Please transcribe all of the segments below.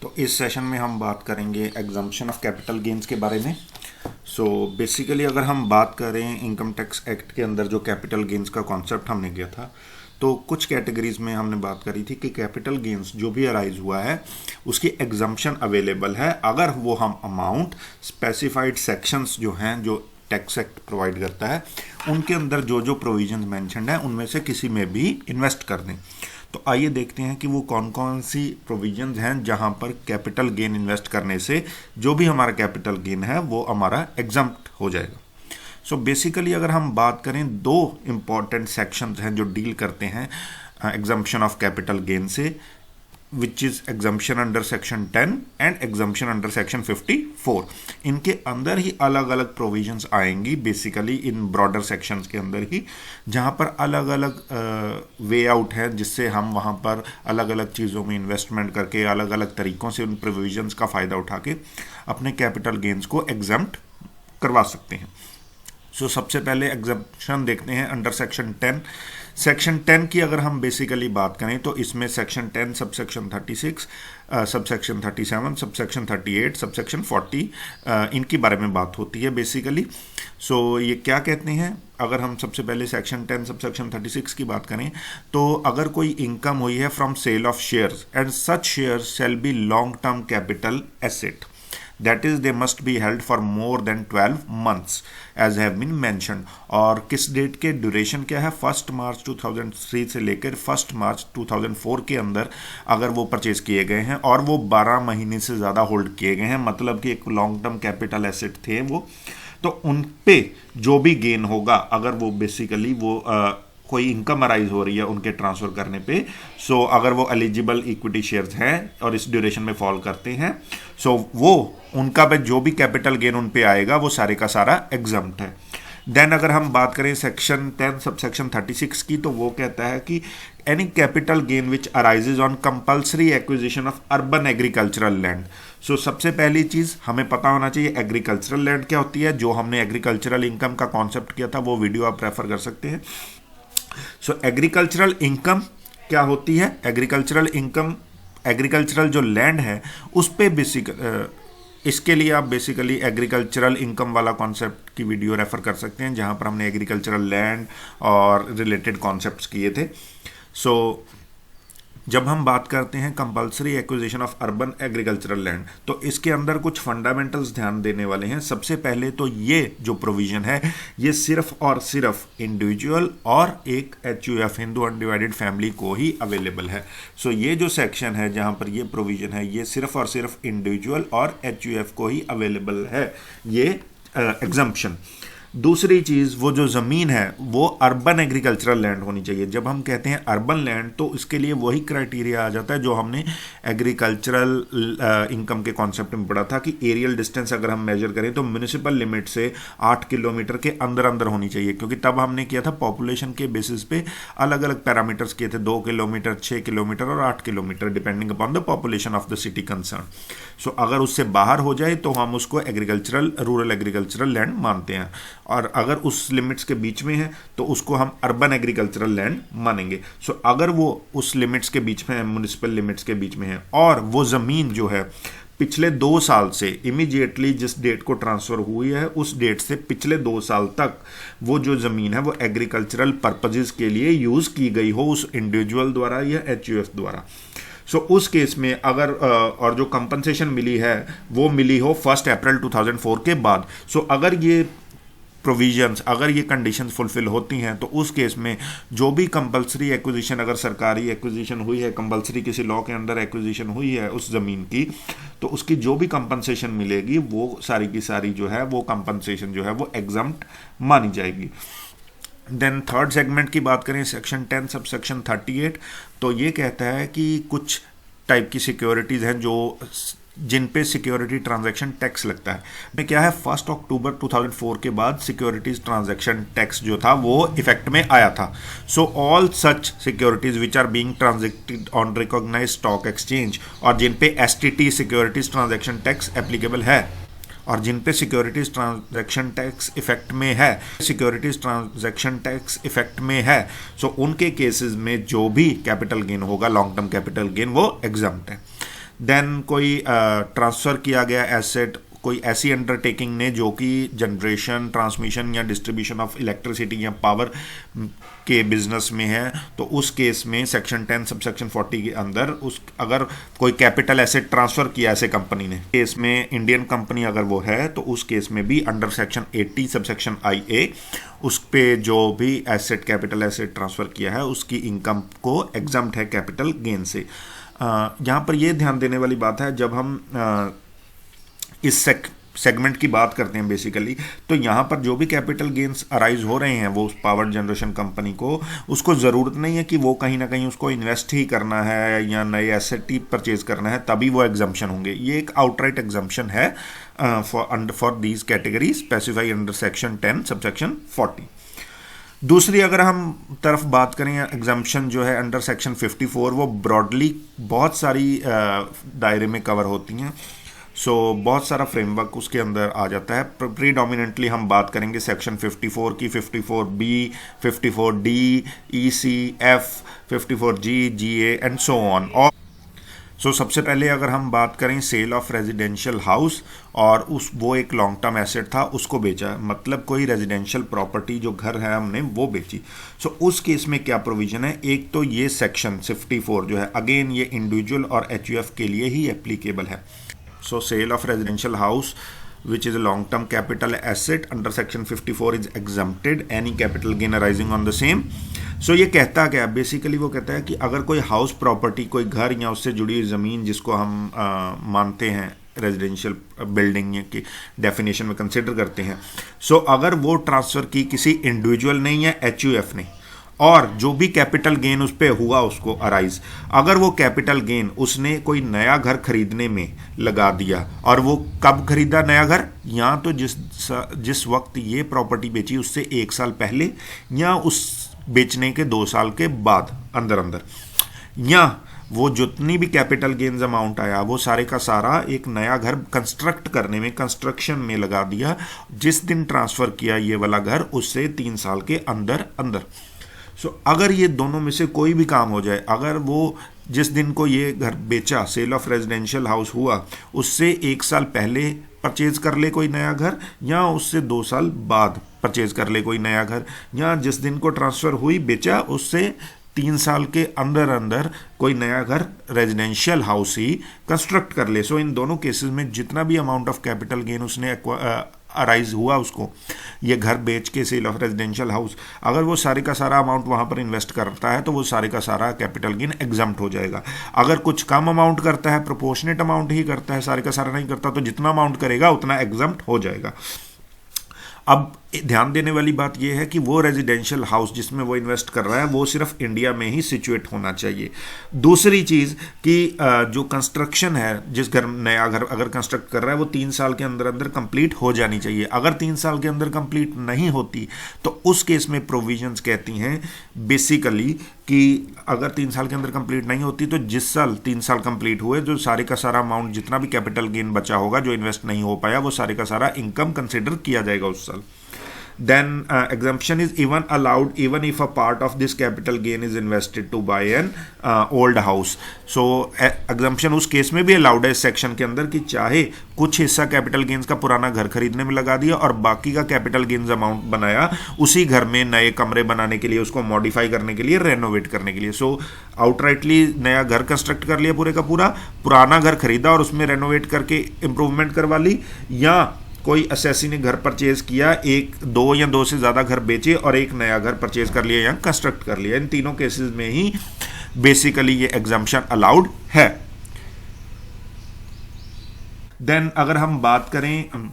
तो इस सेशन में हम बात करेंगे एग्जम्पशन ऑफ कैपिटल गेन्स के बारे में। बेसिकली अगर हम बात करें इनकम टैक्स एक्ट के अंदर जो कैपिटल गेन्स का कॉन्सेप्ट हमने किया था, तो कुछ कैटेगरीज में हमने बात करी थी कि कैपिटल गेन्स जो भी अराइज हुआ है उसकी एग्जम्पशन अवेलेबल है अगर वो हम अमाउंट स्पेसिफाइड सेक्शंस जो हैं जो टैक्स एक्ट प्रोवाइड करता है उनके अंदर जो जो प्रोविजंस मेंशन्ड है उनमें से किसी में भी इन्वेस्ट कर दें। तो आइए देखते हैं कि वो कौन कौन सी प्रोविजंस हैं जहां पर कैपिटल गेन इन्वेस्ट करने से जो भी हमारा कैपिटल गेन है वो हमारा एग्जम्प्ट हो जाएगा। बेसिकली अगर हम बात करें, दो इंपॉर्टेंट सेक्शंस हैं जो डील करते हैं एग्जम्पशन ऑफ कैपिटल गेन से, which is exemption under section 10 and exemption under section 54। इनके अंदर ही अलग अलग प्रोविजंस आएंगी, बेसिकली इन ब्रॉडर सेक्शंस के अंदर ही, जहां पर अलग अलग वे आउट है जिससे हम वहां पर अलग अलग चीज़ों में इन्वेस्टमेंट करके अलग अलग तरीकों से उन प्रोविजंस का फ़ायदा उठा के अपने कैपिटल गेन्स को एग्जम्प्ट करवा सकते हैं। सबसे पहले एग्जम्पशन देखते हैं अंडर सेक्शन 10। सेक्शन 10 की अगर हम बेसिकली बात करें तो इसमें section 10 subsection 36, subsection 37, subsection 38, subsection 40 इनके बारे में बात होती है बेसिकली। ये क्या कहते हैं, अगर हम सबसे पहले सेक्शन 10 सबसेक्शन 36 की बात करें तो अगर कोई इनकम हुई है from sale of shares and such shares shall be long term capital asset, that is they must be held for more than 12 months as have been mentioned। और किस डेट के ड्यूरेशन क्या है, 1 मार्च 2003 से लेकर 1 मार्च 2004 के अंदर अगर वो परचेज किए गए हैं और वो 12 महीने से ज़्यादा होल्ड किए गए हैं, मतलब कि एक लॉन्ग टर्म कैपिटल एसेट थे वो, तो उन पे जो भी गेन होगा अगर वो बेसिकली वो कोई इनकम अराइज हो रही है उनके ट्रांसफर करने पे, अगर वो एलिजिबल इक्विटी शेयर्स हैं और इस ड्यूरेशन में फॉल करते हैं, वो उनका पे जो भी कैपिटल गेन उन पे आएगा वो सारे का सारा एग्जम्प्ट है। देन अगर हम बात करें सेक्शन 10 सबसेक्शन 36 की, तो वो कहता है कि any capital gain which arises on compulsory acquisition of urban agricultural land. सबसे पहली चीज़ हमें पता होना चाहिए एग्रीकल्चरल लैंड क्या होती है। जो हमने एग्रीकल्चरल इनकम का कॉन्सेप्ट किया था वो वीडियो आप रेफर कर सकते हैं। एग्रीकल्चरल इनकम क्या होती है, एग्रीकल्चरल इनकम, एग्रीकल्चरल जो लैंड है उस पे बेसिक इसके लिए आप बेसिकली एग्रीकल्चरल इनकम वाला कॉन्सेप्ट की वीडियो रेफर कर सकते हैं जहां पर हमने एग्रीकल्चरल लैंड और रिलेटेड कॉन्सेप्ट्स किए थे। जब हम बात करते हैं compulsory acquisition of urban agricultural land, तो इसके अंदर कुछ फंडामेंटल्स ध्यान देने वाले हैं। सबसे पहले तो ये जो प्रोविजन है ये सिर्फ और सिर्फ इंडिविजुअल और एक HUF हिंदू अनडिवाइडेड फैमिली को ही अवेलेबल है। ये जो सेक्शन है जहां पर ये प्रोविजन है ये सिर्फ और सिर्फ इंडिविजुअल और HUF को ही अवेलेबल है, ये एग्जम्पशन। दूसरी चीज़, वो जो ज़मीन है वो अर्बन एग्रीकल्चरल लैंड होनी चाहिए। जब हम कहते हैं अर्बन लैंड तो इसके लिए वही क्राइटेरिया आ जाता है जो हमने एग्रीकल्चरल इनकम के कॉन्सेप्ट में पढ़ा था कि एरियल डिस्टेंस अगर हम मेजर करें तो म्यूनिसिपल लिमिट से 8 किलोमीटर के अंदर अंदर होनी चाहिए, क्योंकि तब हमने किया था पॉपुलेशन के बेसिस पे अलग अलग पैरामीटर्स किए थे, 2 किलोमीटर, 6 किलोमीटर और 8 kilometre depending upon the population of the city concern. अगर उससे बाहर हो जाए तो हम उसको एग्रीकल्चरल, रूरल एग्रीकल्चरल लैंड मानते हैं, और अगर उस लिमिट्स के बीच में है तो उसको हम अर्बन एग्रीकल्चरल लैंड मानेंगे। अगर वो उस लिमिट्स के बीच में है, म्युनिसिपल लिमिट्स के बीच में है, और वो ज़मीन जो है पिछले 2 साल से इमीडिएटली जिस डेट को ट्रांसफ़र हुई है उस डेट से पिछले 2 साल तक वो जो ज़मीन है वो एग्रीकल्चरल पर्पजेज़ के लिए यूज़ की गई हो उस इंडिविजुअल द्वारा या HUF द्वारा। उस केस में अगर और जो कंपनसेशन मिली है वो मिली हो 1 अप्रैल 2004 के बाद, अगर ये प्रोविजंस, अगर ये कंडीशंस फुलफिल होती हैं तो उस केस में जो भी कंपलसरी एक्विजिशन, अगर सरकारी एक्विजिशन हुई है, कंपलसरी किसी लॉ के अंडर एक्विजिशन हुई है उस ज़मीन की, तो उसकी जो भी कंपनसेशन मिलेगी वो सारी की सारी जो है वो कंपनसेशन जो है वो एग्जम्प्ट मानी जाएगी। देन थर्ड सेगमेंट की बात करें, सेक्शन 10 सबसेक्शन 38, तो ये कहता है कि कुछ टाइप की सिक्योरिटीज़ हैं जो जिन पे सिक्योरिटी ट्रांजैक्शन टैक्स लगता है। में क्या है, 1 अक्टूबर 2004 के बाद सिक्योरिटीज ट्रांजैक्शन टैक्स जो था वो इफेक्ट में आया था। All such securities which are being transacted on recognised stock exchange, और जिन पे STT securities transaction tax applicable है, और जिन पे सिक्योरिटीज ट्रांजैक्शन टैक्स इफेक्ट में है, सिक्योरिटीज ट्रांजैक्शन टैक्स इफेक्ट में है, उनके केसेस में जो भी कैपिटल गेन होगा, लॉन्ग टर्म कैपिटल गेन, वो एग्जम्प्ट है। देन कोई ट्रांसफ़र किया गया एसेट कोई ऐसी अंडरटेकिंग ने जो कि जनरेशन ट्रांसमिशन या डिस्ट्रीब्यूशन ऑफ इलेक्ट्रिसिटी या पावर के बिजनेस में है, तो उस केस में सेक्शन 10 सबसेक्शन 40 के अंदर उस अगर कोई कैपिटल एसेट ट्रांसफ़र किया ऐसे कंपनी ने, केस में इंडियन कंपनी अगर वो है, तो उस केस में भी अंडर सेक्शन 80 सबसेक्शन IA उस पे जो भी एसेट कैपिटल एसेट ट्रांसफ़र किया है उसकी इनकम को एग्जम्प्ट है कैपिटल गेन से। यहाँ पर ये ध्यान देने वाली बात है, जब हम इस सेगमेंट की बात करते हैं बेसिकली, तो यहाँ पर जो भी कैपिटल गेन्स अराइज हो रहे हैं वो उस पावर जनरेशन कंपनी को, उसको ज़रूरत नहीं है कि वो कहीं ना कहीं उसको इन्वेस्ट ही करना है या नए एसेट ही परचेज करना है तभी वो एग्जम्पशन होंगे। ये एक आउटराइट एग्जम्पशन है for these category specify under section 10 subsection 40। दूसरी अगर हम तरफ बात करें एग्जम्पशन जो है अंडर सेक्शन 54, वो ब्रॉडली बहुत सारी दायरे में कवर होती हैं। सो बहुत सारा फ्रेमवर्क उसके अंदर आ जाता है। प्रीडोमिनेंटली हम बात करेंगे सेक्शन 54 की, 54B, 54D, EC, F, 54G, GA and so on. और सबसे पहले अगर हम बात करें सेल ऑफ रेजिडेंशियल हाउस, और वो एक लॉन्ग टर्म एसेट था, उसको बेचा, मतलब कोई रेजिडेंशियल प्रॉपर्टी जो घर है हमने वो बेची। उस केस में क्या प्रोविजन है, एक तो ये सेक्शन 54 जो है अगेन ये इंडिविजुअल और HUF के लिए ही एप्लीकेबल है। Sale of residential house which is a long term capital asset under section 54 is exempted any capital gain arising on the same। ये कहता क्या है, बेसिकली वो कहता है कि अगर कोई हाउस प्रॉपर्टी, कोई घर या उससे जुड़ी हुई ज़मीन जिसको हम मानते हैं रेजिडेंशियल बिल्डिंग की डेफिनेशन में कंसिडर करते हैं, अगर वो ट्रांसफ़र की किसी इंडिविजुअल ने या HUF ने, और जो भी कैपिटल गेन उस पर हुआ उसको अराइज, अगर वो कैपिटल गेन उसने कोई नया घर खरीदने में लगा दिया, और वो कब खरीदा नया घर, या तो जिस वक्त ये प्रॉपर्टी बेची उससे 1 साल पहले, या उस बेचने के 2 साल के बाद अंदर, या वो जितनी भी कैपिटल गेन्स अमाउंट आया वो सारे का सारा एक नया घर कंस्ट्रक्ट करने में, कंस्ट्रक्शन में लगा दिया, जिस दिन ट्रांसफ़र किया ये वाला घर उससे 3 साल के अंदर। अगर ये दोनों में से कोई भी काम हो जाए, अगर वो जिस दिन को ये घर बेचा, सेल ऑफ रेजिडेंशियल हाउस हुआ, उससे 1 साल पहले परचेज कर ले कोई नया घर, या उससे 2 साल बाद परचेज कर ले कोई नया घर, या जिस दिन को ट्रांसफ़र हुई बेचा उससे 3 साल के अंदर कोई नया घर रेजिडेंशियल हाउस ही कंस्ट्रक्ट कर ले। इन दोनों केसेस में जितना भी अमाउंट ऑफ कैपिटल गेन उसने अराइज हुआ, उसको ये घर बेच के सेल ऑफ रेजिडेंशियल हाउस, अगर वो सारे का सारा अमाउंट वहाँ पर इन्वेस्ट करता है तो वो सारे का सारा कैपिटल गेन एग्जम्प्ट हो जाएगा। अगर कुछ कम अमाउंट करता है, प्रोपोर्शनेट अमाउंट ही करता है, सारे का सारा नहीं करता, तो जितना अमाउंट करेगा उतना एग्जम्प्ट हो जाएगा। अब ध्यान देने वाली बात यह है कि वो रेजिडेंशियल हाउस जिसमें वो इन्वेस्ट कर रहा है वो सिर्फ इंडिया में ही सिचुएट होना चाहिए। दूसरी चीज़ कि जो कंस्ट्रक्शन है, जिस घर नया घर अगर कंस्ट्रक्ट कर रहा है वो 3 साल के अंदर कंप्लीट हो जानी चाहिए। अगर 3 साल के अंदर कंप्लीट नहीं होती तो उस केस में प्रोविजंस कहती हैं बेसिकली कि अगर 3 साल के अंदर कंप्लीट नहीं होती तो जिस साल 3 साल कंप्लीट हुए जो सारे का सारा अमाउंट जितना भी कैपिटल गेन बचा होगा जो इन्वेस्ट नहीं हो पाया वो सारे का सारा इनकम कंसिडर किया जाएगा उस साल। Then exemption is even allowed even if a part of this capital gain is invested to buy an old house। exemption उस केस में भी अलाउड है इस सेक्शन के अंदर कि चाहे कुछ हिस्सा कैपिटल गेन्स का पुराना घर खरीदने में लगा दिया और बाकी का कैपिटल गेन्स अमाउंट बनाया उसी घर में नए कमरे बनाने के लिए, उसको मॉडिफाई करने के लिए, रेनोवेट करने के लिए। आउटराइटली नया घर कंस्ट्रक्ट कर लिया पूरे का पूरा, पुराना घर खरीदा और उसमें रेनोवेट करके इम्प्रूवमेंट करवा ली, या कोई असेसी ने घर परचेज किया, 1, 2 या 2 से ज़्यादा घर बेचे और एक नया घर परचेज कर लिया या कंस्ट्रक्ट कर लिया। इन तीनों केसेस में ही बेसिकली ये एग्जम्पशन अलाउड है। देन अगर हम बात करें,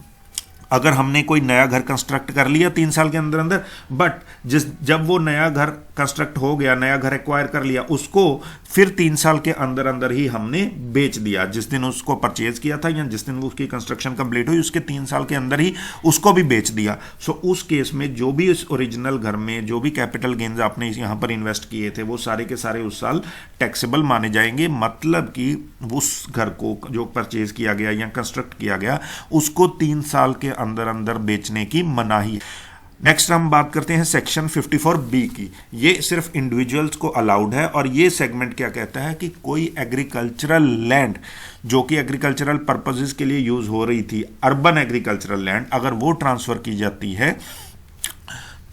अगर हमने कोई नया घर कंस्ट्रक्ट कर लिया 3 साल के अंदर, बट जब वो नया घर कंस्ट्रक्ट हो गया, नया घर एक्वायर कर लिया, उसको फिर 3 साल के अंदर ही हमने बेच दिया, जिस दिन उसको परचेज किया था या जिस दिन उसकी कंस्ट्रक्शन कंप्लीट हुई उसके 3 साल के अंदर ही उसको भी बेच दिया। उस केस में जो भी उस ओरिजिनल घर में जो भी कैपिटल गेन्स आपने यहाँ पर इन्वेस्ट किए थे वो सारे के सारे उस साल टैक्सेबल माने जाएंगे। मतलब कि उस घर को जो परचेज किया गया या कंस्ट्रक्ट किया गया उसको 3 साल के अंदर बेचने की मनाही है। नेक्स्ट हम बात करते हैं सेक्शन 54B की। ये सिर्फ इंडिविजुअल्स को अलाउड है और ये सेगमेंट क्या कहता है कि कोई एग्रीकल्चरल लैंड जो कि एग्रीकल्चरल पर्पसेस के लिए यूज हो रही थी, अर्बन एग्रीकल्चरल लैंड, अगर वो ट्रांसफर की जाती है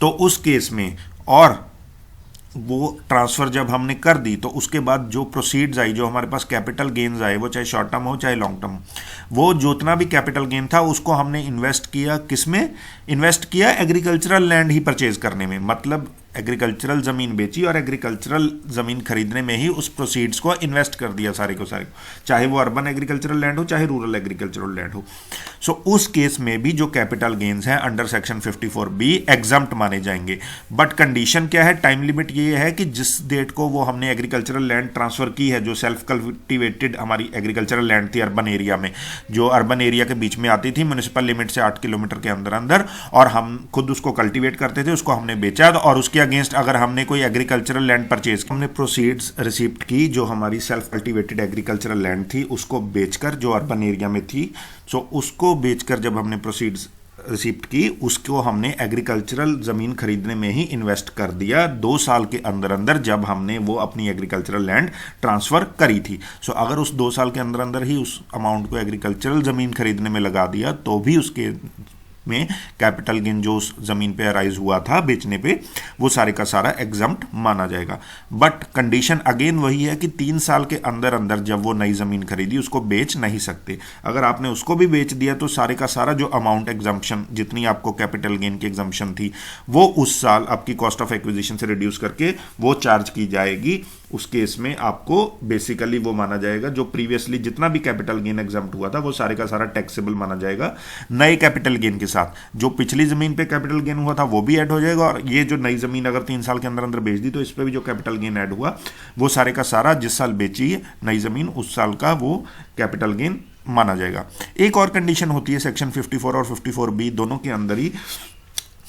तो उस केस में, और वो ट्रांसफ़र जब हमने कर दी तो उसके बाद जो प्रोसीड्स आई, जो हमारे पास कैपिटल गेन्स आए, वो चाहे शॉर्ट टर्म हो चाहे लॉन्ग टर्म, वो जितना भी कैपिटल गेन था उसको हमने इन्वेस्ट किया, किस में इन्वेस्ट किया? एग्रीकल्चरल लैंड ही परचेज करने में। मतलब एग्रीकल्चरल ज़मीन बेची और एग्रीकल्चरल ज़मीन खरीदने में ही उस प्रोसीड्स को इन्वेस्ट कर दिया सारे को, चाहे वो अर्बन एग्रीकल्चरल लैंड हो चाहे रूरल एग्रीकल्चरल लैंड हो। सो उस केस में भी जो कैपिटल गेन्स हैं अंडर सेक्शन 54B एग्जम्प्ट माने जाएंगे। बट कंडीशन क्या है? टाइम लिमिट ये है कि जिस डेट को वो हमने एग्रीकल्चरल लैंड ट्रांसफर की है, जो सेल्फ कल्टिवेटेड हमारी एग्रीकल्चरल लैंड थी अर्बन एरिया में, जो अर्बन एरिया के बीच में आती थी म्यूनिसिपल लिमिट से 8 किलोमीटर के अंदर अंदर, और हम खुद उसको कल्टीवेट करते थे, उसको हमने बेचा, और उसके अगेंस्ट अगर हमने कोई एग्रीकल्चरल लैंड परचेज की, हमने प्रोसीड्स रिसीप्ट की जो हमारी सेल्फ कल्टीवेटेड एग्रीकल्चरल लैंड थी उसको बेचकर, जो अर्बन एरिया में थी, सो उसको बेचकर जब हमने प्रोसीड्स रिसीप्ट की, उसको हमने एग्रीकल्चरल ज़मीन खरीदने में ही इन्वेस्ट कर दिया 2 साल के अंदर अंदर, जब हमने वो अपनी एग्रीकल्चरल लैंड ट्रांसफ़र करी थी। सो अगर उस 2 साल के अंदर अंदर ही उस अमाउंट को एग्रीकल्चरल ज़मीन खरीदने में लगा दिया तो भी उसके में कैपिटल गेन जो उस ज़मीन पे अराइज हुआ था बेचने पे, वो सारे का सारा एग्जम्प्ट माना जाएगा। बट कंडीशन अगेन वही है कि 3 साल के अंदर अंदर जब वो नई ज़मीन खरीदी उसको बेच नहीं सकते। अगर आपने उसको भी बेच दिया तो सारे का सारा जो अमाउंट एग्जम्पशन, जितनी आपको कैपिटल गेन की एग्जम्पशन थी, वो उस साल आपकी कॉस्ट ऑफ एक्विजिशन से रिड्यूस करके वो चार्ज की जाएगी। उस केस में आपको बेसिकली वो माना जाएगा जो प्रीवियसली जितना भी कैपिटल गेन एग्जम्प्ट हुआ था वो सारे का सारा टैक्सेबल माना जाएगा। नए कैपिटल गेन के साथ जो पिछली ज़मीन पे कैपिटल गेन हुआ था वो भी ऐड हो जाएगा, और ये जो नई ज़मीन अगर 3 साल के अंदर अंदर बेच दी तो इस पर भी जो कैपिटल गेन ऐड हुआ वो सारे का सारा जिस साल बेची है नई ज़मीन उस साल का वो कैपिटल गेन माना जाएगा। एक और कंडीशन होती है सेक्शन 54 और 54B दोनों के अंदर ही,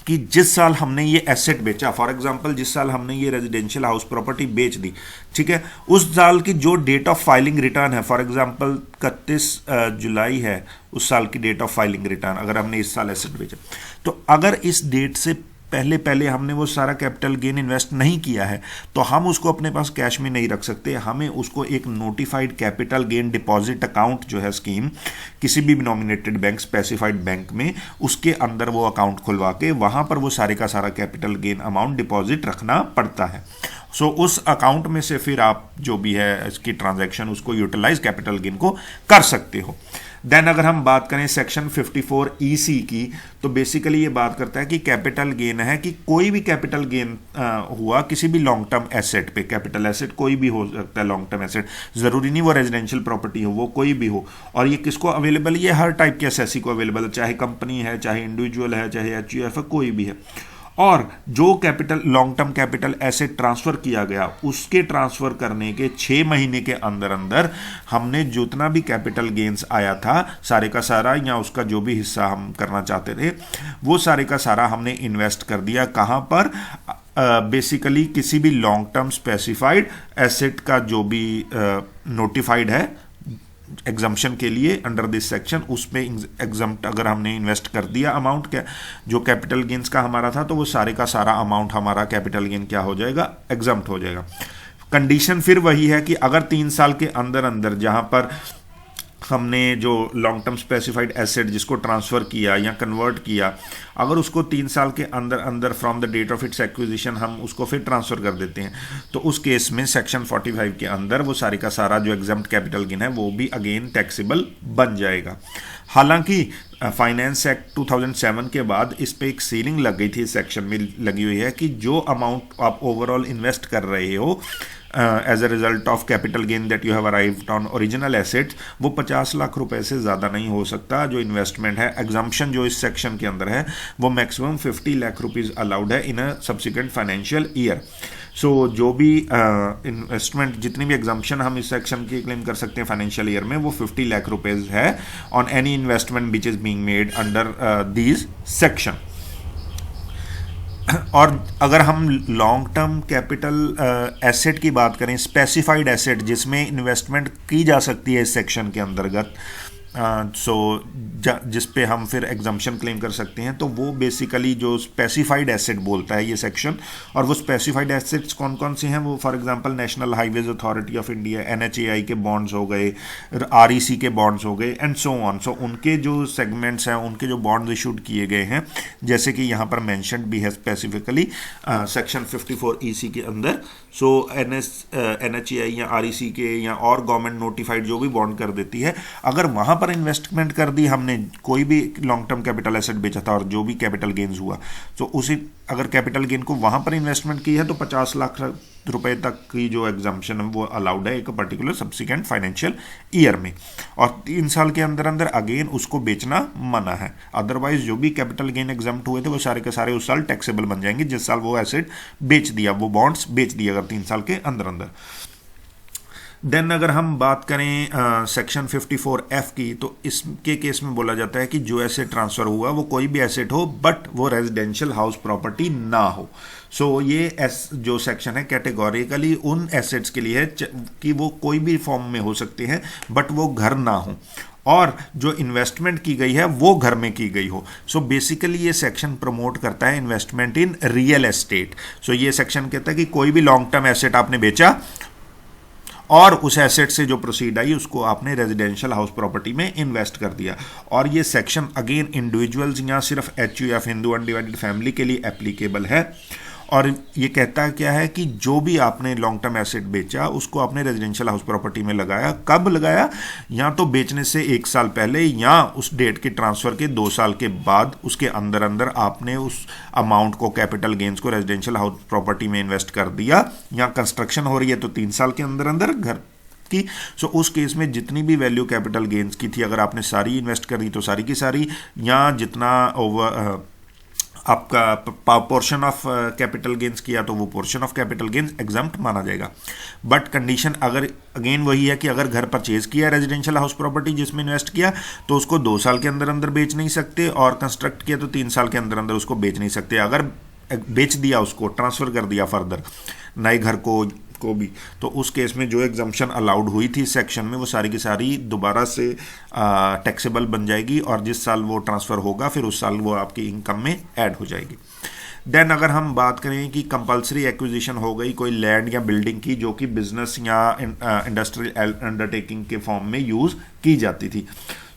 कि जिस साल हमने ये एसेट बेचा, फॉर एग्जांपल जिस साल हमने ये रेजिडेंशियल हाउस प्रॉपर्टी बेच दी, ठीक है, उस साल की जो डेट ऑफ फाइलिंग रिटर्न है, फॉर एग्जांपल 31 जुलाई है उस साल की डेट ऑफ फाइलिंग रिटर्न, अगर हमने इस साल एसेट बेचा, तो अगर इस डेट से पहले हमने वो सारा कैपिटल गेन इन्वेस्ट नहीं किया है तो हम उसको अपने पास कैश में नहीं रख सकते। हमें उसको एक notified capital gain deposit account जो है स्कीम, किसी भी नॉमिनेटेड बैंक, स्पेसिफाइड बैंक में, उसके अंदर वो अकाउंट खुलवा के वहाँ पर वो सारे का सारा कैपिटल गेन अमाउंट डिपॉजिट रखना पड़ता है। सो उस अकाउंट में से फिर आप जो भी है इसकी ट्रांजैक्शन उसको यूटिलाइज कैपिटल गेन को कर सकते हो। देन अगर हम बात करें सेक्शन 54EC की, तो बेसिकली ये बात करता है कि कैपिटल गेन है कि कोई भी कैपिटल गेन हुआ किसी भी लॉन्ग टर्म एसेट पे, कैपिटल एसेट कोई भी हो सकता है, लॉन्ग टर्म एसेट ज़रूरी नहीं वो रेजिडेंशियल प्रॉपर्टी हो, वो कोई भी हो, और ये किसको अवेलेबल, ये हर टाइप के एसएससी को अवेलेबल है, चाहे कंपनी है, चाहे इंडिविजुअल है, चाहे HUF है, कोई भी है। और जो capital long term capital asset transfer किया गया उसके ट्रांसफ़र करने के 6 महीने के अंदर अंदर हमने जितना भी कैपिटल गेन्स आया था सारे का सारा, या उसका जो भी हिस्सा हम करना चाहते थे, वो सारे का सारा हमने इन्वेस्ट कर दिया। कहाँ पर? बेसिकली किसी भी लॉन्ग टर्म स्पेसिफाइड एसेट का जो भी नोटिफाइड है एग्जम्पशन के लिए अंडर दिस सेक्शन, उसमें एग्जम्प्ट अगर हमने इन्वेस्ट कर दिया अमाउंट क्या जो कैपिटल गेन्स का हमारा था, तो वो सारे का सारा अमाउंट हमारा कैपिटल गेन क्या हो जाएगा, एग्जम्प्ट हो जाएगा। कंडीशन फिर वही है कि अगर 3 साल के अंदर अंदर जहां पर हमने जो लॉन्ग टर्म स्पेसिफाइड एसेट जिसको ट्रांसफ़र किया या कन्वर्ट किया, अगर उसको 3 साल के अंदर अंदर from the date of its acquisition हम उसको फिर ट्रांसफ़र कर देते हैं, तो उस केस में सेक्शन 45 के अंदर वो सारी का सारा जो एग्जम्प्ट कैपिटल गेन है वो भी अगेन टैक्सेबल बन जाएगा। हालांकि फाइनेंस एक्ट 2007 के बाद इस पे एक सीलिंग लग गई थी, इस सेक्शन में लगी हुई है कि जो अमाउंट आप ओवरऑल इन्वेस्ट कर रहे हो as a result of capital gain that you have arrived on original assets, वो 50 लाख रुपए से ज़्यादा नहीं हो सकता। जो इन्वेस्टमेंट है, एग्जम्पशन जो इस सेक्शन के अंदर है वो मैक्सिमम 50 लाख रुपीज़ अलाउड है इन अ सब्सिक्वेंट फाइनेंशियल ईयर। सो जो भी इन्वेस्टमेंट जितनी भी एग्जम्पशन हम इस सेक्शन की क्लेम कर सकते हैं फाइनेंशियल ईयर में, वो 50 लाख रुपीज़ है on any investment which is being made under these section. और अगर हम लॉन्ग टर्म कैपिटल एसेट की बात करें, स्पेसिफाइड एसेट जिसमें इन्वेस्टमेंट की जा सकती है इस सेक्शन के अंतर्गत, सो जिस पे हम फिर एग्जम्पशन क्लेम कर सकते हैं, तो वो बेसिकली जो स्पेसिफाइड एसेट बोलता है ये सेक्शन। और वो स्पेसिफाइड एसेट्स कौन कौन से हैं, वो for example national highways authority of India, NHAI के बॉन्ड्स हो गए, REC के बॉन्ड्स हो गए एंड सो ऑन। सो उनके जो सेगमेंट्स हैं, उनके जो बॉन्ड्स इशूड किए गए हैं, जैसे कि यहाँ पर मैंशनड भी है स्पेसिफिकली सेक्शन 54 EC के अंदर। सो NHAI या REC के या और गवर्नमेंट नोटिफाइड जो भी बॉन्ड कर देती है, अगर वहाँ पर इन्वेस्टमेंट कर दी हमने, कोई भी लॉन्ग टर्म कैपिटल एसेट बेचा था और जो भी कैपिटल गेन्स हुआ, तो उसी अगर कैपिटल गेन को वहाँ पर इन्वेस्टमेंट की है तो 50 लाख रुपए तक की जो एग्जाम्पशन है वो अलाउड है एक पर्टिकुलर सब्सिक्वेंट फाइनेंशियल ईयर में, और 3 साल के अंदर अंदर अगेन उसको बेचना मना है। अदरवाइज जो भी कैपिटल गेन एग्जाम्प्ट हुए थे वो सारे के सारे उस साल टैक्सेबल बन जाएंगे जिस साल वो एसेट बेच दिया, वो बॉन्ड्स बेच दिया अगर 3 साल के अंदर अंदर। देन अगर हम बात करें सेक्शन 54F की, तो इसके केस में बोला जाता है कि जो एसेट ट्रांसफ़र हुआ वो कोई भी एसेट हो बट वो रेजिडेंशियल हाउस प्रॉपर्टी ना हो। सो ये जो सेक्शन है कैटेगोरिकली उन एसेट्स के लिए है कि वो कोई भी फॉर्म में हो सकते हैं बट वो घर ना हो, और जो इन्वेस्टमेंट की गई है वो घर में की गई हो। सो बेसिकली ये सेक्शन प्रमोट करता है इन्वेस्टमेंट इन रियल एस्टेट। सो ये सेक्शन कहता है कि कोई भी लॉन्ग टर्म एसेट आपने बेचा और उस एसेट से जो प्रोसीड आई उसको आपने रेजिडेंशियल हाउस प्रॉपर्टी में इन्वेस्ट कर दिया। और ये सेक्शन अगेन इंडिविजुअल्स या सिर्फ HUF हिंदू अनडिवाइडेड फैमिली के लिए एप्लीकेबल है। और ये कहता क्या है कि जो भी आपने लॉन्ग टर्म एसेट बेचा उसको आपने रेजिडेंशियल हाउस प्रॉपर्टी में लगाया, कब लगाया, या तो बेचने से 1 साल पहले या उस डेट के ट्रांसफ़र के 2 साल के बाद, उसके अंदर अंदर आपने उस अमाउंट को, कैपिटल गेन्स को रेजिडेंशियल हाउस प्रॉपर्टी में इन्वेस्ट कर दिया, या कंस्ट्रक्शन हो रही है तो 3 साल के अंदर अंदर घर की। सो उस केस में जितनी भी वैल्यू कैपिटल गेन्स की थी अगर आपने सारी इन्वेस्ट कर दी तो सारी की सारी, या जितना ओवर आपका पोर्शन ऑफ कैपिटल गेन्स किया तो वो portion of capital gains exempt माना जाएगा। बट कंडीशन अगर अगेन वही है कि अगर घर परचेज किया रेजिडेंशियल हाउस प्रॉपर्टी जिसमें इन्वेस्ट किया तो उसको 2 साल के अंदर अंदर बेच नहीं सकते, और कंस्ट्रक्ट किया तो 3 साल के अंदर अंदर उसको बेच नहीं सकते। अगर बेच दिया, उसको ट्रांसफ़र कर दिया फर्दर नए घर को भी, तो उस केस में जो एग्जम्पशन अलाउड हुई थी सेक्शन में वो सारी की सारी दोबारा से टैक्सेबल बन जाएगी, और जिस साल वो ट्रांसफ़र होगा फिर उस साल वो आपकी इनकम में ऐड हो जाएगी। देन अगर हम बात करें कि कंपलसरी एक्विजिशन हो गई कोई लैंड या बिल्डिंग की जो कि बिजनेस या इंडस्ट्रियल अंडरटेकिंग के फॉर्म में यूज़ की जाती थी।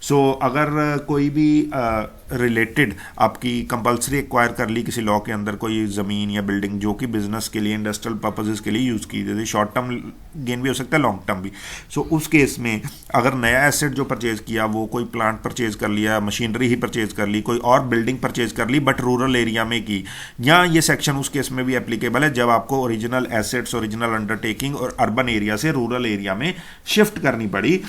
सो अगर कोई भी रिलेटेड आपकी कंपलसरी एक्वायर कर ली किसी लॉ के अंदर कोई ज़मीन या बिल्डिंग जो कि बिजनेस के लिए, इंडस्ट्रियल पर्पसेस के लिए यूज़ की जाती है, शॉर्ट टर्म गेन भी हो सकता है, लॉन्ग टर्म भी। सो उस केस में अगर नया एसेट जो परचेज किया वो कोई प्लांट परचेज कर लिया, मशीनरी ही परचेज कर ली, कोई और बिल्डिंग परचेज कर ली बट रूरल एरिया में की, या ये सेक्शन उस केस में भी एप्लीकेबल है जब आपको ओरिजिनल एसेट्स, ओरिजिनल अंडरटेकिंग और अर्बन एरिया से रूरल एरिया में शिफ्ट करनी पड़ी।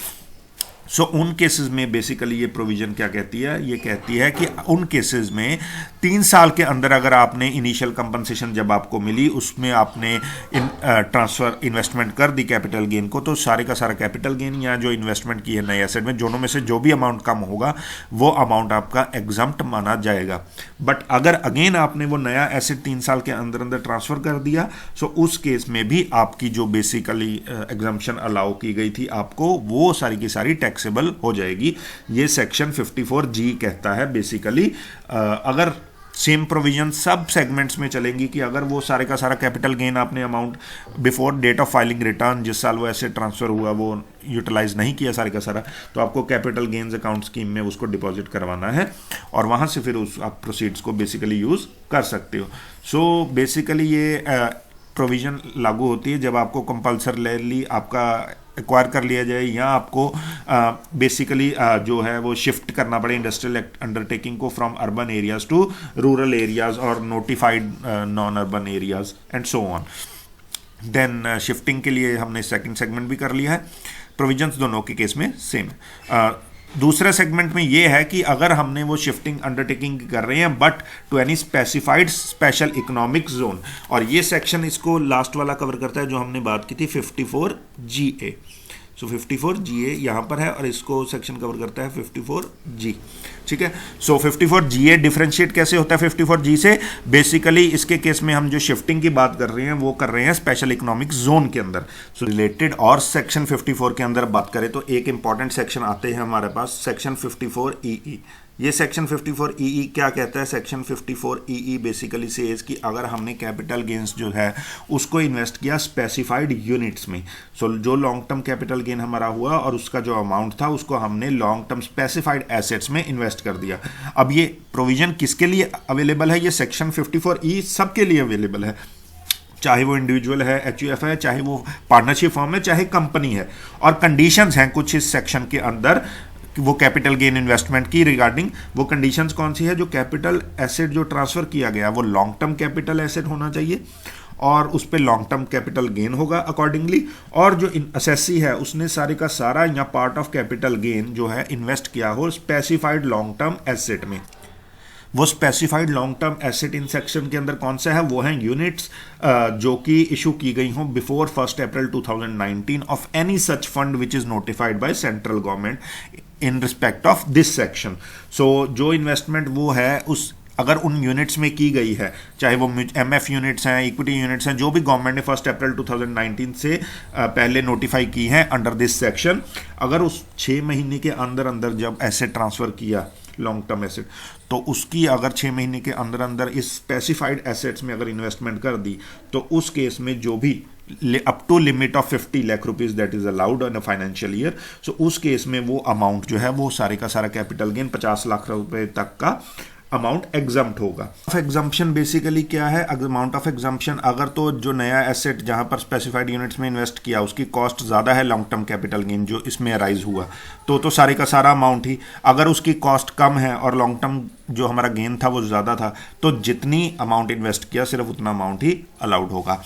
सो उन केसेस में बेसिकली ये प्रोविजन क्या कहती है, ये कहती है कि उन केसेस में 3 साल के अंदर अगर आपने इनिशियल कंपनसेशन जब आपको मिली उसमें आपने ट्रांसफ़र इन्वेस्टमेंट कर दी कैपिटल गेन को, तो सारे का सारा कैपिटल गेन या जो इन्वेस्टमेंट की है नए एसेट में, दोनों में से जो भी अमाउंट कम होगा वो अमाउंट आपका एग्जम्प्ट माना जाएगा। बट अगर अगेन आपने वो नया एसेट 3 साल के अंदर अंदर ट्रांसफ़र कर दिया, सो उस केस में भी आपकी जो बेसिकली एग्जम्पशन अलाउ की गई थी आपको, वो सारी की सारी टैक्सेबल हो जाएगी। ये सेक्शन 54G कहता है बेसिकली। अगर सेम प्रोविजन सब सेगमेंट्स में चलेंगी कि अगर वो सारे का सारा कैपिटल गेन आपने amount before date of filing return जिस साल वो ऐसे ट्रांसफ़र हुआ वो यूटिलाइज नहीं किया सारे का सारा, तो आपको कैपिटल गेन्स अकाउंट स्कीम में उसको डिपॉजिट करवाना है और वहाँ से फिर उस आप प्रोसीड्स को बेसिकली यूज़ कर सकते हो। सो बेसिकली ये प्रोविज़न लागू होती है जब आपको कंपल्सरली आपका एक्वायर कर लिया जाए या आपको बेसिकली जो है वो शिफ्ट करना पड़े इंडस्ट्रियल अंडरटेकिंग को from urban areas to rural areas और notified non urban areas and so on. Then shifting के लिए हमने सेकंड सेगमेंट भी कर लिया है। प्रोविजंस दोनों के केस में सेम है। दूसरे सेगमेंट में ये है कि अगर हमने वो शिफ्टिंग अंडरटेकिंग कर रहे हैं but to any specified special economic zone, और ये सेक्शन इसको लास्ट वाला कवर करता है जो हमने बात की थी 54GA। सो 54 GA यहाँ पर है और इसको सेक्शन कवर करता है 54 G, ठीक है। सो 54 GA डिफरेंशिएट कैसे होता है 54 G से? बेसिकली इसके केस में हम जो शिफ्टिंग की बात कर रहे हैं वो कर रहे हैं स्पेशल इकोनॉमिक जोन के अंदर। सो रिलेटेड और सेक्शन 54 के अंदर बात करें तो एक इंपॉर्टेंट सेक्शन आते हैं हमारे पास, सेक्शन 54 EE। ये सेक्शन 54 EE क्या कहता है? सेक्शन 54 EE बेसिकली सेज कि अगर हमने कैपिटल गेन्स जो है उसको इन्वेस्ट किया स्पेसिफाइड यूनिट्स में, सो जो लॉन्ग टर्म कैपिटल गेन हमारा हुआ और उसका जो अमाउंट था उसको हमने लॉन्ग टर्म स्पेसिफाइड एसेट्स में इन्वेस्ट कर दिया। अब ये प्रोविजन किसके लिए अवेलेबल है? ये सेक्शन 54E सबके लिए अवेलेबल है, चाहे वो इंडिविजुअल है, HUF है, चाहे वो पार्टनरशिप फॉर्म है, चाहे कंपनी है। और कंडीशंस हैं कुछ इस सेक्शन के अंदर वो कैपिटल गेन इन्वेस्टमेंट की रिगार्डिंग। वो कंडीशंस कौन सी है? जो कैपिटल एसेट जो ट्रांसफर किया गया वो लॉन्ग टर्म कैपिटल एसेट होना चाहिए और उस पर लॉन्ग टर्म कैपिटल गेन होगा अकॉर्डिंगली, और जो असेसी है उसने सारे का सारा या पार्ट ऑफ कैपिटल गेन जो है इन्वेस्ट किया हो स्पेसिफाइड लॉन्ग टर्म एसेट में। वो specified long term asset in section के अंदर कौन सा है? वो है यूनिट्स जो कि इशू की गई हों before 1 April 2019 of any such fund which is notified by central government in respect of this section. So जो इन्वेस्टमेंट वो है उस अगर उन यूनिट्स में की गई है, चाहे वो MF यूनिट्स हैं, इक्विटी यूनिट्स हैं, जो भी गवर्नमेंट ने 1 अप्रैल 2019 से पहले नोटिफाई की हैं अंडर दिस सेक्शन, अगर उस 6 महीने के अंदर अंदर जब एसेट ट्रांसफ़र किया लॉन्ग टर्म एसेट, तो उसकी अगर 6 महीने के अंदर अंदर इस स्पेसिफाइड एसेट्स में अगर इन्वेस्टमेंट कर दी तो उस केस में जो भी up to limit of 50 lakh rupees that is allowed in a financial year, so उस केस में वो अमाउंट जो है वो सारे का सारा कैपिटल गेन 50 लाख रुपए तक का अमाउंट एग्जम्प्ट होगा। एग्जम्पशन बेसिकली क्या है? अमाउंट ऑफ एग्जम्पशन, अगर तो जो नया एसेट जहां पर स्पेसिफाइड यूनिट्स में इन्वेस्ट किया उसकी कॉस्ट ज़्यादा है लॉन्ग टर्म कैपिटल गेन जो इसमें अराइज हुआ, तो सारे का सारा अमाउंट ही। अगर उसकी कॉस्ट कम है और लॉन्ग टर्म जो हमारा गेन था वो ज़्यादा था, तो जितनी अमाउंट इन्वेस्ट किया सिर्फ उतना अमाउंट ही अलाउड होगा।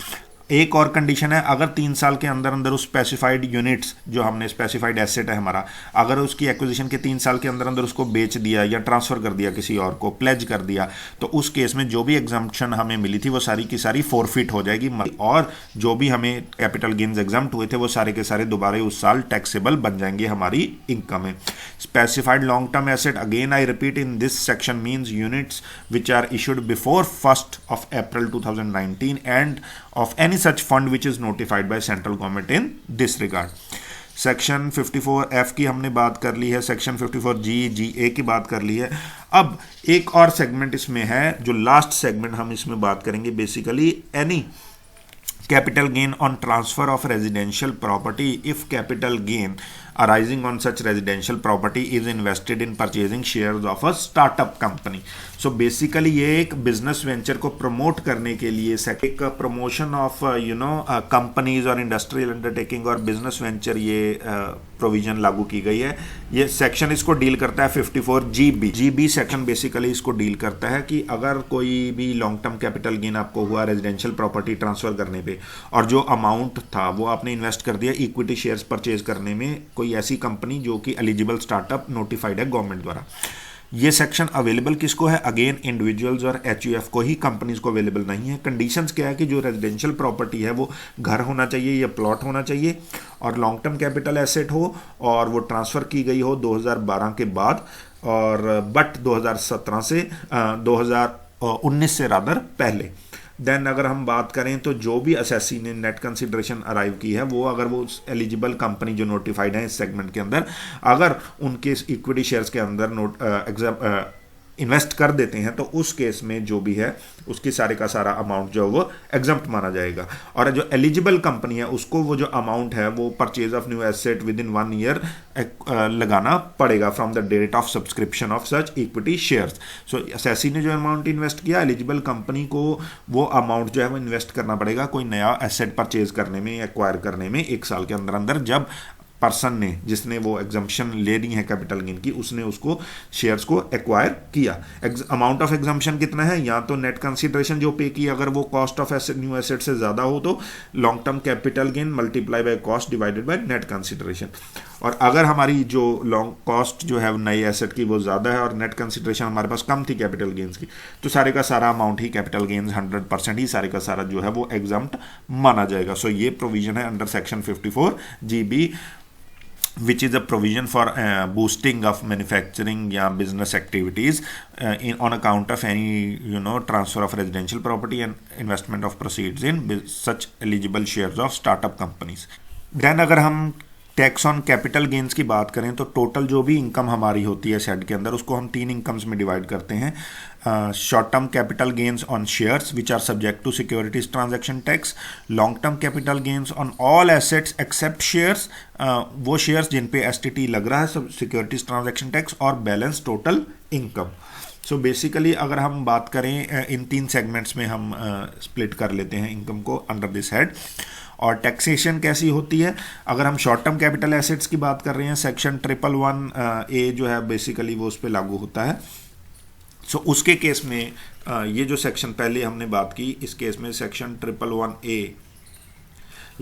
एक और कंडीशन है, अगर 3 साल के अंदर अंदर उस स्पेसिफाइड यूनिट्स जो हमने स्पेसिफाइड एसेट है हमारा, अगर उसकी एक्विजिशन के 3 साल के अंदर अंदर उसको बेच दिया या ट्रांसफ़र कर दिया किसी और को, प्लेज कर दिया, तो उस केस में जो भी एग्जम्पशन हमें मिली थी वो सारी की सारी फोरफिट हो जाएगी और जो भी हमें कैपिटल गेन्स एग्जम्प्ट हुए थे वो सारे के सारे दोबारा उस साल टैक्सेबल बन जाएंगे हमारी इनकम में। Specified long term asset, again I repeat, in this section means units which are issued before 1 April 2019 and of any such fund which is notified by central government in this regard. Section 54F की हमने बात कर ली है, section 54G, GA की बात कर ली है। अब एक और सेगमेंट इसमें है जो लास्ट सेगमेंट हम इसमें बात करेंगे, basically any capital gain on transfer of residential property if capital gain arising on such residential property is invested in purchasing shares of a startup company. So basically ये एक business venture को promote करने के लिए एक promotion of companies और industrial undertaking और business venture ये प्रोविजन लागू की गई है। ये सेक्शन इसको डील करता है 54GB सेक्शन बेसिकली इसको डील करता है कि अगर कोई भी लॉन्ग टर्म कैपिटल गेन आपको हुआ रेजिडेंशियल प्रॉपर्टी ट्रांसफर करने पे और जो अमाउंट था वो आपने इन्वेस्ट कर दिया इक्विटी शेयर्स परचेज करने में, कोई ऐसी कंपनी जो कि एलिजिबल स्टार्टअप नोटिफाइड है गवर्नमेंट द्वारा। ये सेक्शन अवेलेबल किसको है? अगेन इंडिविजुअल्स और HUF को ही, कंपनीज को अवेलेबल नहीं है। कंडीशंस क्या है कि जो रेजिडेंशियल प्रॉपर्टी है वो घर होना चाहिए या प्लॉट होना चाहिए और लॉन्ग टर्म कैपिटल एसेट हो और वो ट्रांसफ़र की गई हो 2012 के बाद और बट 2017 से 2019 से रादर पहले। देन अगर हम बात करें तो जो भी असेसी ने नेट कंसिडरेशन अराइव की है वो अगर वो एलिजिबल कंपनी जो नोटिफाइड है इस सेगमेंट के अंदर अगर उनके इक्विटी शेयर्स के अंदर इन्वेस्ट कर देते हैं तो उस केस में जो भी है उसकी सारे का सारा अमाउंट जो वो एग्जम्प्ट माना जाएगा। और जो एलिजिबल कंपनी है उसको वो जो अमाउंट है वो purchase of new asset within 1 year लगाना पड़ेगा from the date of subscription of such equity shares. So assessee ने जो अमाउंट इन्वेस्ट किया एलिजिबल कंपनी को वो अमाउंट जो है वो इन्वेस्ट करना पड़ेगा कोई नया एसेट परचेज करने में, एक्वायर करने में 1 साल के अंदर अंदर, जब पर्सन ने जिसने वो एग्जम्पशन लेनी है कैपिटल गेन की उसने उसको शेयर्स को एक्वायर किया। अमाउंट ऑफ एग्जम्पशन कितना है? या तो नेट कंसिडरेशन जो पे की अगर वो cost of asset new asset से ज़्यादा हो तो long term capital gain multiply by cost divided by net consideration. और अगर हमारी जो लॉन्ग कॉस्ट जो है नई एसेट की वो ज़्यादा है और नेट कंसिडरेशन हमारे पास कम थी कैपिटल गेन्स की, तो सारे का सारा अमाउंट ही कैपिटल गेन्स 100% ही सारे का सारा जो है वो एग्जम्प्ट माना जाएगा। सो ये प्रोविजन है under section 54GB which is a provision for boosting of manufacturing या business activities on account of any transfer of residential property and investment of proceeds in such eligible shares of startup companies. Then अगर हम tax on capital gains की बात करें तो total जो भी income हमारी होती है सेड के अंदर उसको हम 3 इनकम्स में डिवाइड करते हैं। Short term capital gains on shares which are subject to securities transaction tax, long term capital gains on all assets except shares, वो शेयर्स जिन पे एसटीटी लग रहा है सिक्योरिटीज ट्रांजैक्शन टैक्स, और balance total income. So basically अगर हम बात करें इन 3 सेगमेंट्स में हम स्प्लिट कर लेते हैं इनकम को अंडर दिस हेड। और टैक्सेशन कैसी होती है, अगर हम शॉर्ट टर्म कैपिटल एसेट्स की बात कर रहे हैं सेक्शन 111A जो है बेसिकली वो उस पर लागू होता है। सो उसके केस में ये जो सेक्शन पहले हमने बात की, इस केस में सेक्शन 111A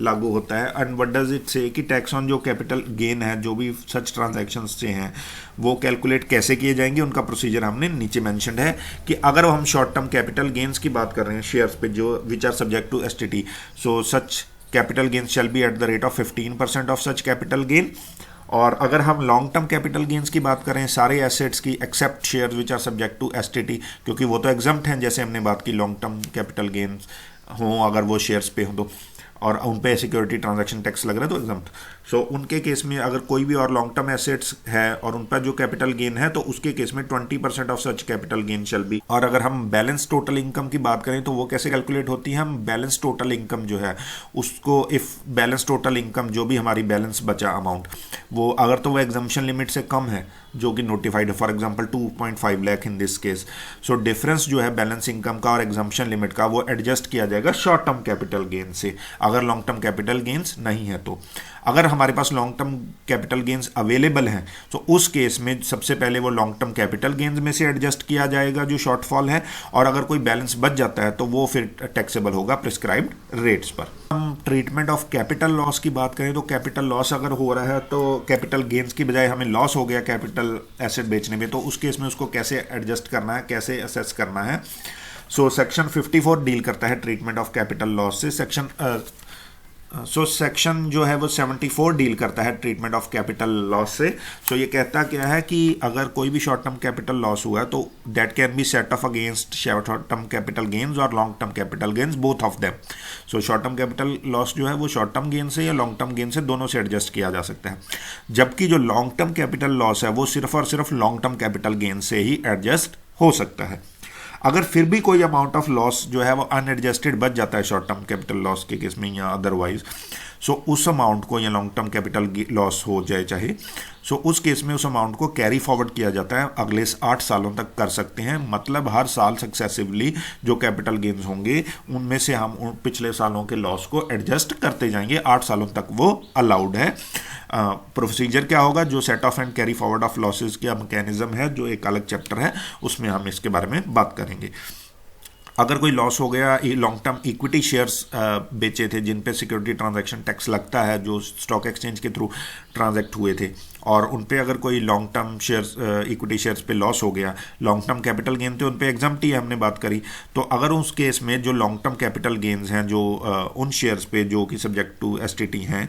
लागू होता है। एंड व्हाट डज इट से कि टैक्स ऑन जो कैपिटल गेन है जो भी सच ट्रांजैक्शंस से हैं वो कैलकुलेट कैसे किए जाएंगे, उनका प्रोसीजर हमने नीचे मेंशन्ड है कि अगर हम शॉर्ट टर्म कैपिटल गेन्स की बात कर रहे हैं शेयर्स पे जो which are subject to STT, so such capital gains shall be at the rate of 15% of such capital gain. और अगर हम लॉन्ग टर्म कैपिटल गेन्स की बात करें सारे एसेट्स की except shares which are subject to STT, क्योंकि वो तो एग्जम्प्ट हैं, जैसे हमने बात की लॉन्ग टर्म कैपिटल गेन्स हों अगर वो शेयर्स पे हों तो, और उन पे सिक्योरिटी ट्रांजैक्शन टैक्स लग रहा है तो एग्जम्प्ट। सो उनके केस में अगर कोई भी और लॉन्ग टर्म एसेट्स है और उन पर जो कैपिटल गेन है तो उसके केस में 20% of such capital gain shall be. और अगर हम बैलेंस टोटल इनकम की बात करें तो वो कैसे कैलकुलेट होती है, हम बैलेंस टोटल इनकम जो है उसको इफ़ बैलेंस टोटल इनकम जो भी हमारी बैलेंस बचा अमाउंट वो अगर तो वो एग्जम्पशन लिमिट से कम है जो कि नोटिफाइड है, for example 2.5 lakh in this case, so difference जो है बैलेंस इनकम का और एग्जम्पशन लिमिट का वो एडजस्ट किया जाएगा शॉर्ट टर्म कैपिटल गेन से, अगर लॉन्ग टर्म कैपिटल गेन्स नहीं है तो। अगर हमारे पास long term capital gains available हैं तो उस केस में सबसे पहले वो लॉन्ग टर्म कैपिटल गेन्स में से एडजस्ट किया जाएगा जो शॉर्टफॉल है, और अगर कोई बैलेंस बच जाता है तो वो फिर टैक्सेबल होगा प्रिस्क्राइब्ड रेट्स पर। हम ट्रीटमेंट ऑफ कैपिटल लॉस की बात करें तो कैपिटल लॉस अगर हो रहा है तो कैपिटल गेन्स की बजाय हमें लॉस हो गया कैपिटल एसेट बेचने में, तो उस केस में उसको कैसे एडजस्ट करना है, कैसे असेस करना है। सो सेक्शन 54 डील करता है ट्रीटमेंट ऑफ कैपिटल लॉस से। सेक्शन जो है वो 74 डील करता है ट्रीटमेंट ऑफ कैपिटल लॉस से। सो ये कहता क्या है कि अगर कोई भी शॉर्ट टर्म कैपिटल लॉस हुआ है तो that can be set off against short term capital gains और long term capital gains, both of them. So short term capital loss जो है वो शॉर्ट टर्म गेन से या लॉन्ग टर्म गेन से दोनों से एडजस्ट किया जा सकता है, जबकि जो लॉन्ग टर्म कैपिटल लॉस है वो सिर्फ और सिर्फ लॉन्ग टर्म कैपिटल गेन से ही एडजस्ट हो सकता है। अगर फिर भी कोई अमाउंट ऑफ लॉस जो है वो अनएडजस्टेड बच जाता है शॉर्ट टर्म कैपिटल लॉस के केस में या अदरवाइज, सो उस अमाउंट को या लॉन्ग टर्म कैपिटल लॉस हो जाए चाहे, सो उस केस में उस अमाउंट को कैरी फॉरवर्ड किया जाता है, अगले 8 सालों तक कर सकते हैं। मतलब हर साल सक्सेसिवली जो कैपिटल गेन्स होंगे उनमें से हम उन पिछले सालों के लॉस को एडजस्ट करते जाएंगे, 8 सालों तक वो अलाउड है। प्रोसीजर क्या होगा, जो set of and carry forward of losses का मैकेनिज्म है जो एक अलग चैप्टर है उसमें हम इसके बारे में बात करेंगे। अगर कोई लॉस हो गया, लॉन्ग टर्म इक्विटी शेयर्स बेचे थे जिन पे सिक्योरिटी ट्रांजैक्शन टैक्स लगता है जो स्टॉक एक्सचेंज के थ्रू ट्रांजैक्ट हुए थे, और उन पे अगर कोई long term shares equity shares पे लॉस हो गया, लॉन्ग टर्म कैपिटल गेन थे उन पे एग्जम्प्ट ही हमने बात करी, तो अगर उस केस में जो लॉन्ग टर्म कैपिटल गेन्स हैं जो उन शेयर्स पे जो कि सब्जेक्ट टू एसटीटी हैं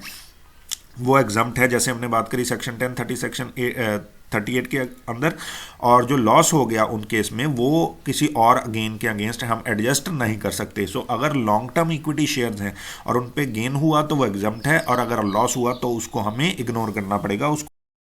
वो एग्जम्प्ट है, जैसे हमने बात करी सेक्शन 1030 सेक्शन 38 के अंदर, और जो लॉस हो गया उन केस में वो किसी और गेन के अगेंस्ट हम एडजस्ट नहीं कर सकते। सो अगर लॉन्ग टर्म इक्विटी शेयर्स हैं और उन पे गेन हुआ तो वो एग्जम्प्ट है, और अगर लॉस हुआ तो उसको हमें इग्नोर करना पड़ेगा, उसको